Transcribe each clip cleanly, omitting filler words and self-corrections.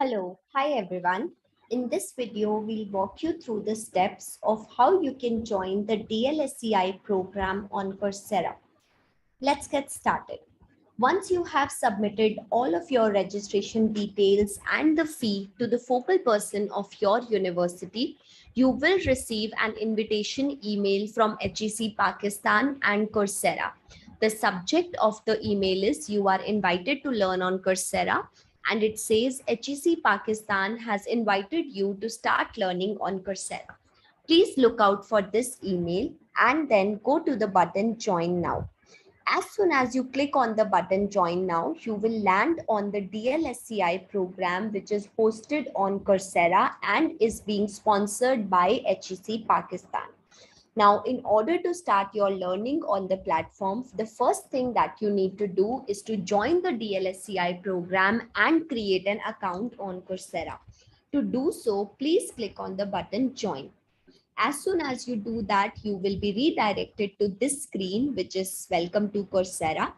Hello, hi everyone. In this video, we'll walk you through the steps of how you can join the DLSEI program on Coursera. Let's get started. Once you have submitted all of your registration details and the fee to the focal person of your university, you will receive an invitation email from HEC Pakistan and Coursera. The subject of the email is "You are invited to learn on Coursera," and it says HEC Pakistan has invited you to start learning on Coursera. Please look out for this email and then go to the button "Join Now." As soon as you click on the button Join Now, you will land on the DLSEI program, which is hosted on Coursera and is being sponsored by HEC Pakistan. Now, in order to start your learning on the platform, the first thing that you need to do is to join the DLSEI program and create an account on Coursera. To do so, please click on the button Join. As soon as you do that, you will be redirected to this screen, which is Welcome to Coursera.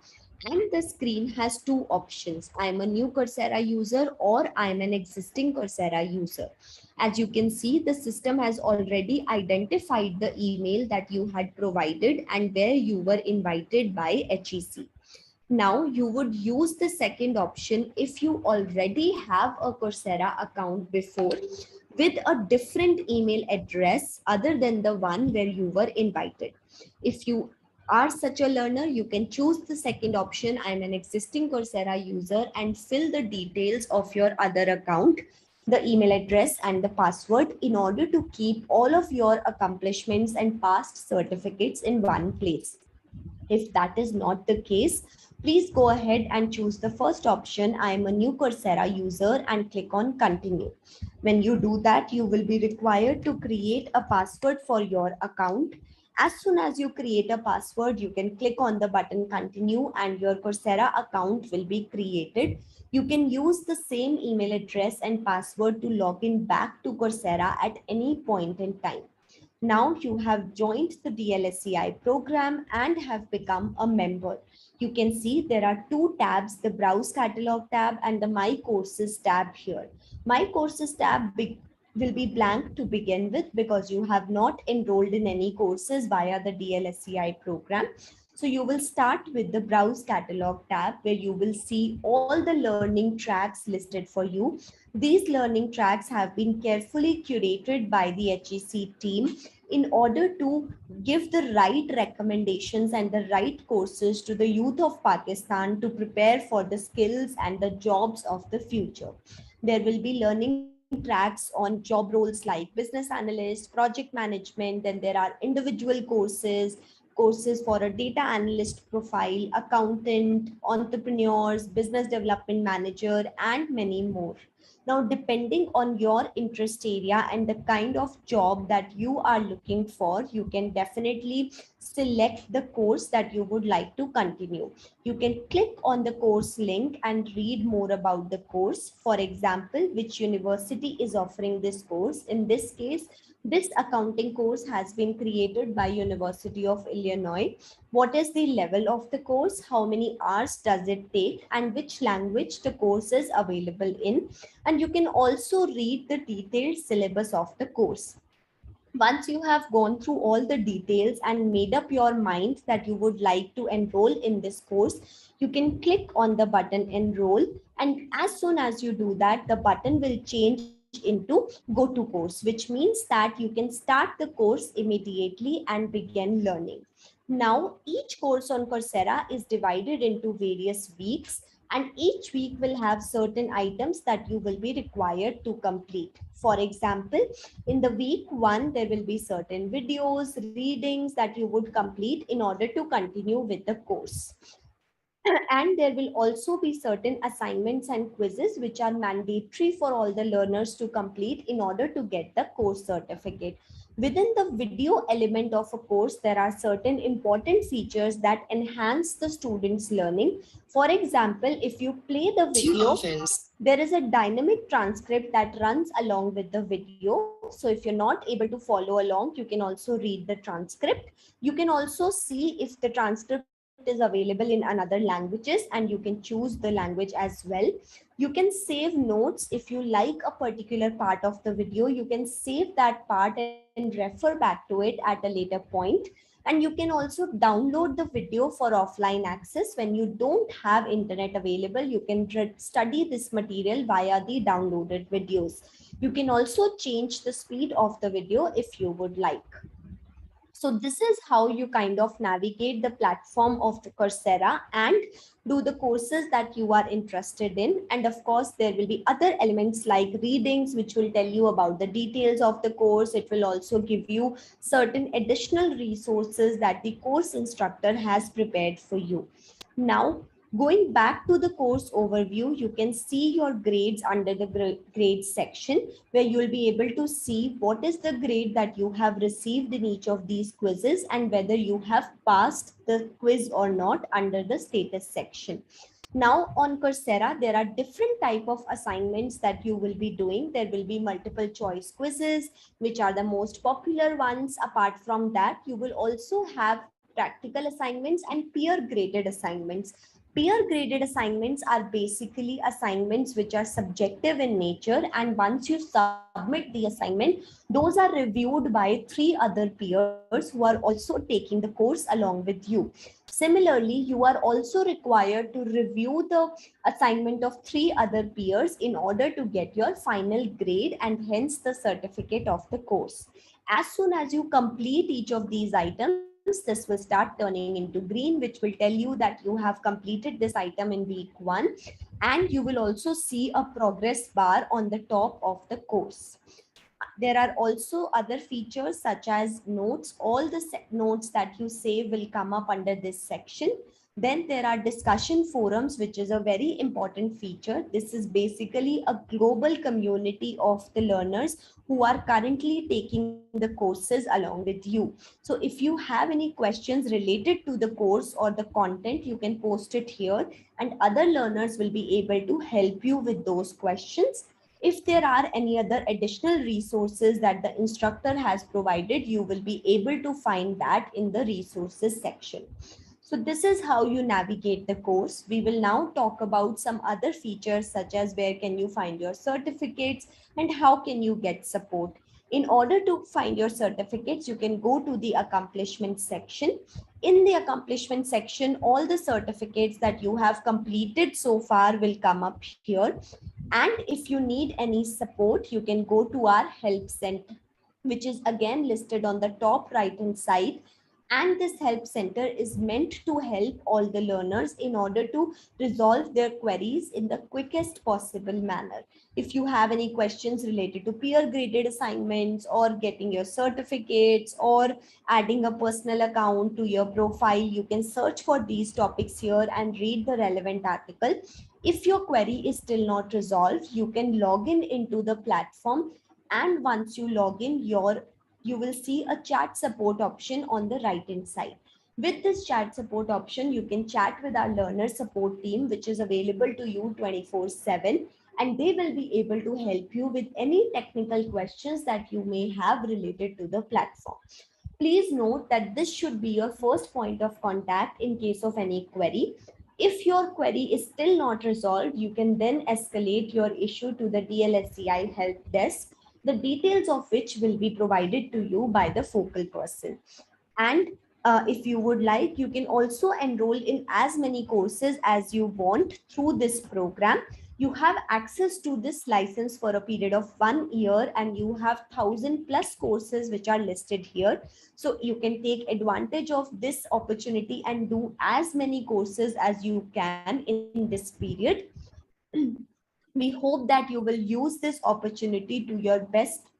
And the screen has two options. I am a new Coursera user or I am an existing Coursera user. As you can see, the system has already identified the email that you had provided and where you were invited by HEC. Now you would use the second option if you already have a Coursera account before with a different email address other than the one where you were invited. If you are such a learner, you can choose the second option. I'm an existing Coursera user, and fill the details of your other account, the email address and the password, in order to keep all of your accomplishments and past certificates in one place. If that is not the case, please go ahead and choose the first option. I am a new Coursera user, and click on continue. When you do that, you will be required to create a password for your account. As soon as you create a password, you can click on the button continue and your Coursera account will be created. You can use the same email address and password to log in back to Coursera at any point in time. Now you have joined the DLSEI program and have become a member. You can see there are two tabs, the Browse Catalog tab and the My Courses tab here. My Courses tab will be blank to begin with because you have not enrolled in any courses via the DLSEI program. So you will start with the Browse Catalog tab, where you will see all the learning tracks listed for you. These learning tracks have been carefully curated by the HEC team in order to give the right recommendations and the right courses to the youth of Pakistan to prepare for the skills and the jobs of the future. There will be learning tracks on job roles like business analyst, project management, and there are individual courses for a data analyst profile, accountant, entrepreneurs, business development manager, and many more. Now, depending on your interest area and the kind of job that you are looking for, you can definitely select the course that you would like to continue. You can click on the course link and read more about the course. For example, which university is offering this course. In this case, this accounting course has been created by University of Illinois. What is the level of the course? How many hours does it take? And which language the course is available in? And you can also read the detailed syllabus of the course. Once you have gone through all the details and made up your mind that you would like to enroll in this course, you can click on the button Enroll. And as soon as you do that, the button will change into Go to Course, which means that you can start the course immediately and begin learning. Now, each course on Coursera is divided into various weeks, and each week will have certain items that you will be required to complete. For example, in the week 1, there will be certain videos, readings that you would complete in order to continue with the course. And there will also be certain assignments and quizzes which are mandatory for all the learners to complete in order to get the course certificate. Within the video element of a course, there are certain important features that enhance the students' learning. For example, if you play the video, there is a dynamic transcript that runs along with the video. So if you're not able to follow along, you can also read the transcript. You can also see if the transcript is transcript is available in another languages and you can choose the language as well. You can save notes. If you like a particular part of the video, you can save that part and refer back to it at a later point. And you can also download the video for offline access. When you don't have internet available, you can study this material via the downloaded videos. You can also change the speed of the video if you would like. So this is how you kind of navigate the platform of the Coursera and do the courses that you are interested in. And of course, there will be other elements like readings, which will tell you about the details of the course. It will also give you certain additional resources that the course instructor has prepared for you. Now, going back to the course overview, you can see your grades under the grades section, where you will be able to see what is the grade that you have received in each of these quizzes and whether you have passed the quiz or not under the status section. Now on Coursera, there are different type of assignments that you will be doing. There will be multiple choice quizzes, which are the most popular ones. Apart from that, you will also have practical assignments and peer graded assignments. Peer graded assignments are basically assignments which are subjective in nature, and once you submit the assignment, those are reviewed by 3 other peers who are also taking the course along with you. Similarly, you are also required to review the assignment of 3 other peers in order to get your final grade and hence the certificate of the course. As soon as you complete each of these items, this will start turning into green, which will tell you that you have completed this item in week 1, and you will also see a progress bar on the top of the course. There are also other features such as notes. All the notes that you save will come up under this section. Then there are discussion forums, which is a very important feature. This is basically a global community of the learners who are currently taking the courses along with you. So if you have any questions related to the course or the content, you can post it here and other learners will be able to help you with those questions. If there are any other additional resources that the instructor has provided, you will be able to find that in the resources section. So this is how you navigate the course. We will now talk about some other features such as where can you find your certificates and how can you get support. In order to find your certificates, you can go to the accomplishment section. In the accomplishment section, all the certificates that you have completed so far will come up here. And if you need any support, you can go to our help center, which is again listed on the top right hand side. And this help center is meant to help all the learners in order to resolve their queries in the quickest possible manner. If you have any questions related to peer graded assignments or getting your certificates or adding a personal account to your profile, you can search for these topics here and read the relevant article. If your query is still not resolved, you can log in into the platform, and once you log in, you will see a chat support option on the right hand side. With this chat support option, you can chat with our learner support team, which is available to you 24/7, and they will be able to help you with any technical questions that you may have related to the platform. Please note that this should be your first point of contact in case of any query. If your query is still not resolved, you can then escalate your issue to the DLSEI help desk, the details of which will be provided to you by the focal person. And if you would like, you can also enroll in as many courses as you want through this program. You have access to this license for a period of 1 year, and you have 1,000+ courses which are listed here. So you can take advantage of this opportunity and do as many courses as you can in this period. We hope that you will use this opportunity to your best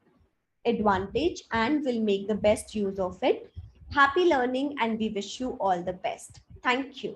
advantage and will make the best use of it. Happy learning, and we wish you all the best. Thank you.